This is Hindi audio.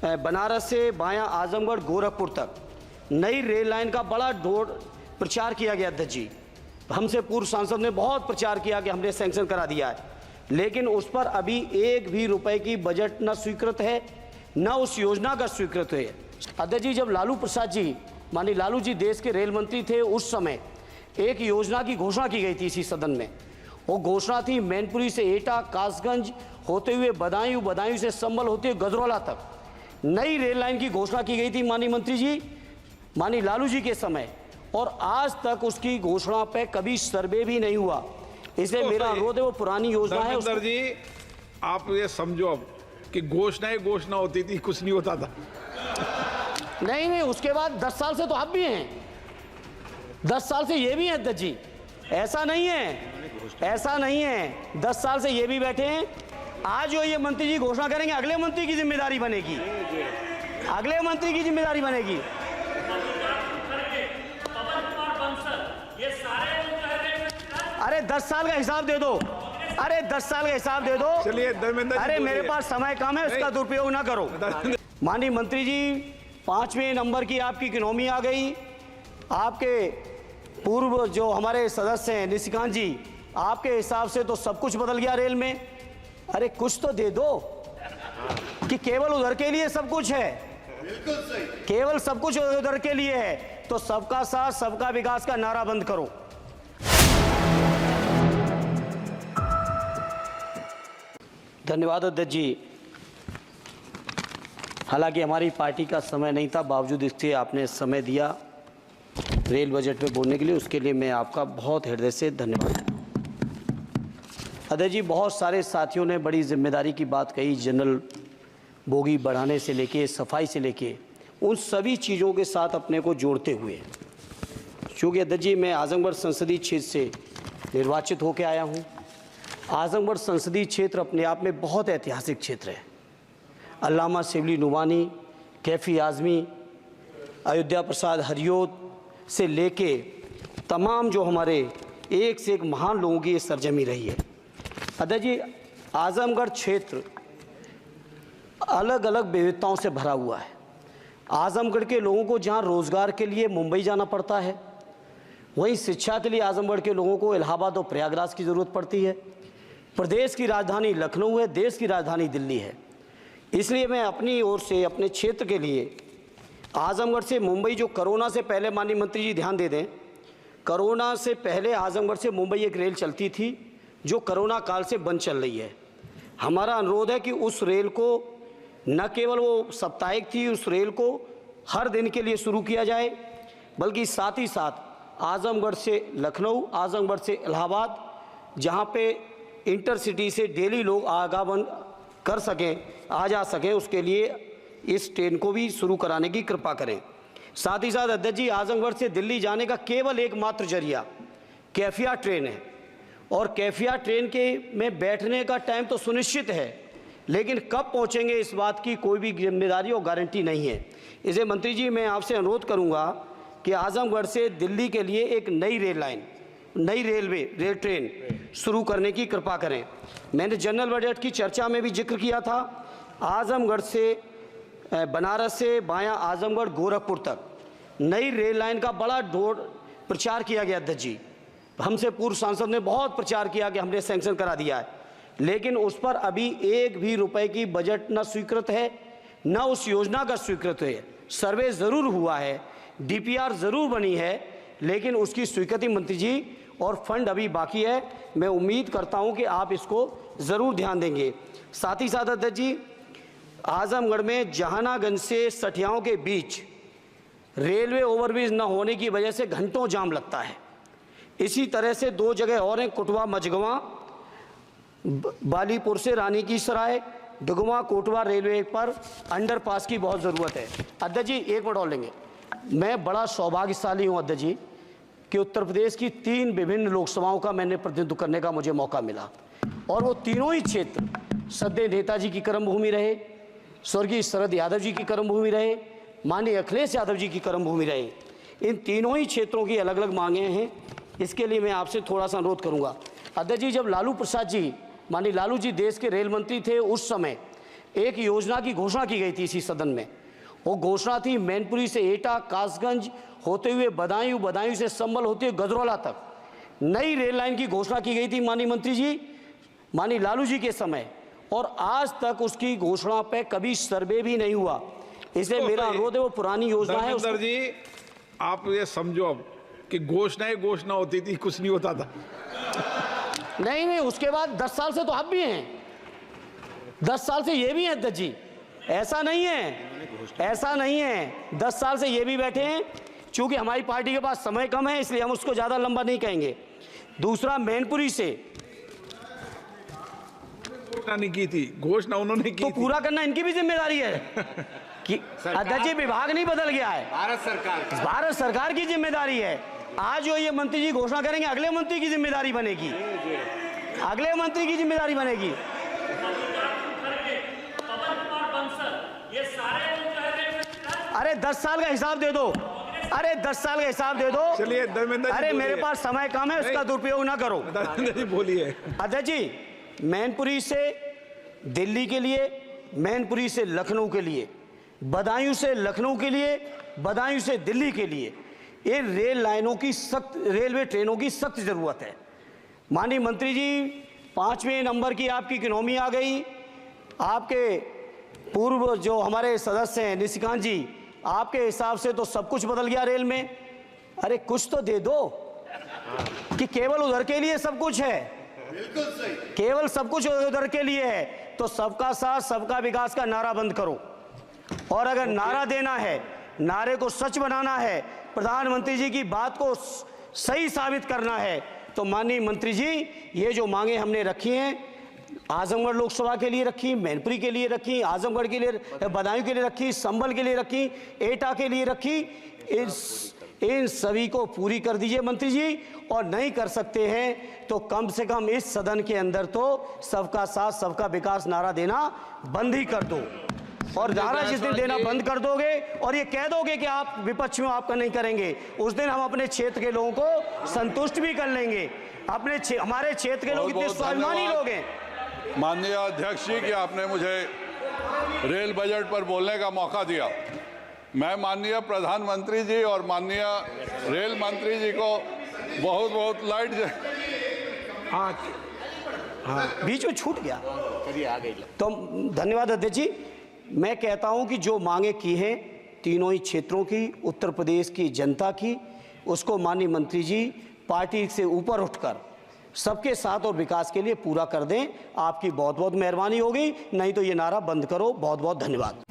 बनारस से बायां आजमगढ़ गोरखपुर तक नई रेल लाइन का बड़ा प्रचार किया गया अध्यक्ष जी। हमसे पूर्व सांसद ने बहुत प्रचार किया कि हमने सैंक्शन करा दिया है, लेकिन उस पर अभी एक भी रुपए की बजट न स्वीकृत है, न उस योजना का स्वीकृत है। अध्यक्ष जी, जब लालू प्रसाद जी, माननीय लालू जी देश के रेल मंत्री थे, उस समय एक योजना की घोषणा की गई थी इसी सदन में। वो घोषणा थी मैनपुरी से एटा, कासगंज होते हुए बदायूं, बदायूं से संभल होते हुए गजरौला तक नई रेल लाइन की घोषणा की गई थी माननीय मंत्री जी, माननीय लालू जी के समय, और आज तक उसकी घोषणा पे कभी सर्वे भी नहीं हुआ। इसलिए मेरा अनुरोध है, वो पुरानी योजना है। धर्मेंद्र जी, आप ये समझो अब कि घोषणा होती थी, कुछ नहीं होता था। नहीं, उसके बाद 10 साल से तो आप भी हैं, 10 साल से ये भी हैं अध्यक्ष जी। ऐसा नहीं है 10 साल से ये भी बैठे हैं। आज जो ये मंत्री जी घोषणा करेंगे, अगले मंत्री की जिम्मेदारी बनेगी, अगले मंत्री की जिम्मेदारी बनेगी। अरे 10 साल का हिसाब दे दो, अरे 10 साल का हिसाब दे दो। चलिए धर्मेंद्र जी, अरे मेरे पास समय कम है, उसका दुरुपयोग ना करो। माननीय मंत्री जी, 5वें नंबर की आपकी इकोनॉमी आ गई। आपके पूर्व जो हमारे सदस्य हैं निशिकांत जी, आपके हिसाब से तो सब कुछ बदल गया रेल में। अरे कुछ तो दे दो कि केवल उधर के लिए सब कुछ है, केवल सब कुछ उधर के लिए है। तो सबका साथ सबका विकास का नारा बंद करो। धन्यवाद अध्यक्ष जी। हालांकि हमारी पार्टी का समय नहीं था, बावजूद इसके आपने समय दिया रेल बजट पे बोलने के लिए, उसके लिए मैं आपका बहुत हृदय से धन्यवाद। अध्यक्ष जी, बहुत सारे साथियों ने बड़ी जिम्मेदारी की बात कही, जनरल बोगी बढ़ाने से लेके सफाई से लेके उन सभी चीज़ों के साथ अपने को जोड़ते हुए, क्योंकि अध्यक्ष जी मैं आजमगढ़ संसदीय क्षेत्र से निर्वाचित होकर आया हूँ। आजमगढ़ संसदीय क्षेत्र अपने आप में बहुत ऐतिहासिक क्षेत्र है। अल्लामा शिबली नुमानी, कैफी आज़मी, अयोध्या प्रसाद हरियोत से लेके तमाम जो हमारे एक से एक महान लोगों की ये सरजमी रही है। अध्यक्ष जी, आजमगढ़ क्षेत्र अलग अलग विविधताओं से भरा हुआ है। आजमगढ़ के लोगों को जहाँ रोज़गार के लिए मुंबई जाना पड़ता है, वहीं शिक्षा के लिए आजमगढ़ के लोगों को इलाहाबाद और प्रयागराज की ज़रूरत पड़ती है। प्रदेश की राजधानी लखनऊ है, देश की राजधानी दिल्ली है। इसलिए मैं अपनी ओर से अपने क्षेत्र के लिए आजमगढ़ से मुंबई, जो कोरोना से पहले, माननीय मंत्री जी ध्यान दे दें, कोरोना से पहले आजमगढ़ से मुंबई एक रेल चलती थी, जो कोरोना काल से बंद चल रही है। हमारा अनुरोध है कि उस रेल को न केवल वो साप्ताहिक थी, उस रेल को हर दिन के लिए शुरू किया जाए, बल्कि साथ ही साथ आजमगढ़ से लखनऊ, आजमगढ़ से इलाहाबाद, जहाँ पे इंटरसिटी से डेली लोग आवागमन कर सकें, आ जा सकें, उसके लिए इस ट्रेन को भी शुरू कराने की कृपा करें। साथ ही साथ अध्यक्ष जी, आजमगढ़ से दिल्ली जाने का केवल एकमात्र जरिया कैफिया ट्रेन है, और कैफिया ट्रेन के में बैठने का टाइम तो सुनिश्चित है, लेकिन कब पहुंचेंगे इस बात की कोई भी जिम्मेदारी और गारंटी नहीं है। इसे मंत्री जी मैं आपसे अनुरोध करूंगा कि आजमगढ़ से दिल्ली के लिए एक नई रेल लाइन, नई रेल ट्रेन शुरू करने की कृपा करें। मैंने जनरल बजट की चर्चा में भी जिक्र किया था, आजमगढ़ से बनारस से बायां आजमगढ़ गोरखपुर तक नई रेल लाइन का बड़ा प्रचार किया गया अध्यक्ष जी। हमसे पूर्व सांसद ने बहुत प्रचार किया कि हमने सैंक्शन करा दिया है, लेकिन उस पर अभी एक भी रुपए की बजट न स्वीकृत है, न उस योजना का स्वीकृत है। सर्वे ज़रूर हुआ है, डीपीआर ज़रूर बनी है, लेकिन उसकी स्वीकृति मंत्री जी और फंड अभी बाकी है। मैं उम्मीद करता हूं कि आप इसको ज़रूर ध्यान देंगे। साथ ही साथ अध्यक्ष जी, आजमगढ़ में जहानागंज से सठियाओं के बीच रेलवे ओवरब्रिज न होने की वजह से घंटों जाम लगता है। इसी तरह से 2 जगह और हैं, कुटवा मझगवां, बालीपुर से रानी की सराय, डुगवा कोटवा रेलवे पर अंडरपास की बहुत ज़रूरत है। अध्यक्ष जी एक मिनट और लेंगे। मैं बड़ा सौभाग्यशाली हूँ अध्यक्ष जी कि उत्तर प्रदेश की 3 विभिन्न लोकसभाओं का मैंने प्रतिनिधित्व करने का मुझे मौका मिला, और वो तीनों ही क्षेत्र सदैव नेताजी की कर्मभूमि रहे, स्वर्गीय शरद यादव जी की कर्मभूमि रहे, माननीय अखिलेश यादव जी की कर्मभूमि रहे। इन तीनों ही क्षेत्रों की अलग अलग मांगें हैं, इसके लिए मैं आपसे थोड़ा सा अनुरोध करूंगा। अध्यक्ष जी, जब लालू प्रसाद जी, माननीय लालू जी देश के रेल मंत्री थे, उस समय एक योजना की घोषणा की गई थी इसी सदन में। वो घोषणा थी मैनपुरी से एटा, कासगंज होते हुए बदायूं, बदायूं से संभल होते हुए गजरौला तक नई रेल लाइन की घोषणा की गई थी माननीय मंत्री जी, माननीय लालू जी के समय, और आज तक उसकी घोषणा पे कभी सर्वे भी नहीं हुआ। इसलिए मेरा अनुरोध है वो पुरानी योजना है धर्मेंद्र जी, आप ये समझो अब कि घोषणाएं घोषणा होती थी, कुछ नहीं होता था। नहीं, उसके बाद 10 साल से तो आप भी हैं, 10 साल से ये भी हैं अध्यक्ष जी, ऐसा नहीं है 10 साल से ये भी बैठे हैं। चूंकि हमारी पार्टी के पास समय कम है इसलिए हम उसको ज्यादा लंबा नहीं कहेंगे। दूसरा, मैनपुरी से घोषणा नहीं की थी, घोषणा उन्होंने की तो थी। पूरा करना इनकी भी जिम्मेदारी है कि अध्यक्ष जी विभाग नहीं बदल गया है, भारत सरकार की जिम्मेदारी है। आज जो ये मंत्री जी घोषणा करेंगे अगले मंत्री की जिम्मेदारी बनेगी, अगले मंत्री की जिम्मेदारी बनेगी। अरे 10 साल का हिसाब दे दो, अरे 10 साल का हिसाब दे दो। चलिए धर्मेंद्र जी, अरे मेरे पास समय कम है, उसका दुरुपयोग ना करो। धर्मेंद्र जी बोलिए। अध्यक्ष जी, मैनपुरी से दिल्ली के लिए, मैनपुरी से लखनऊ के लिए, बदायूं से लखनऊ के लिए, बदायूं से दिल्ली के लिए इन रेल लाइनों की सख्त, रेलवे ट्रेनों की सख्त जरूरत है। माननीय मंत्री जी, 5वें नंबर की आपकी इकोनॉमी आ गई। आपके पूर्व जो हमारे सदस्य हैं निशिकांत जी, आपके हिसाब से तो सब कुछ बदल गया रेल में। अरे कुछ तो दे दो कि केवल उधर के लिए सब कुछ है, केवल सब कुछ उधर के लिए है। तो सबका साथ सबका विकास का नारा बंद करो, और अगर नारा देना है, नारे को सच बनाना है, प्रधानमंत्री जी की बात को सही साबित करना है, तो माननीय मंत्री जी ये जो मांगे हमने रखी हैं, आजमगढ़ लोकसभा के लिए रखी, मैनपुरी के लिए रखी, आजमगढ़ के लिए, बदायूं के लिए रखी, संभल के लिए रखी, एटा के लिए रखी, इन सभी को पूरी कर दीजिए मंत्री जी। और नहीं कर सकते हैं तो कम से कम इस सदन के अंदर तो सबका साथ सबका विकास नारा देना बंद ही कर दो। और नारा जिस दिन देना बंद कर दोगे और ये कह दोगे कि आप विपक्ष में आपका नहीं करेंगे, उस दिन हम अपने क्षेत्र के लोगों को संतुष्ट भी कर लेंगे। हमारे क्षेत्र के लोग इतने स्वाभिमानी लोग हैं। माननीय अध्यक्ष जी कि आपने मुझे रेल बजट पर बोलने का मौका दिया। मैं माननीय प्रधानमंत्री जी और माननीय रेल मंत्री जी को बहुत बहुत लाइट बीच में छूट गया, तो धन्यवाद अध्यक्ष जी। मैं कहता हूं कि जो मांगे की हैं तीनों ही क्षेत्रों की, उत्तर प्रदेश की जनता की, उसको माननीय मंत्री जी पार्टी से ऊपर उठकर सबके साथ और विकास के लिए पूरा कर दें। आपकी बहुत बहुत मेहरबानी होगी, नहीं तो ये नारा बंद करो। बहुत बहुत धन्यवाद।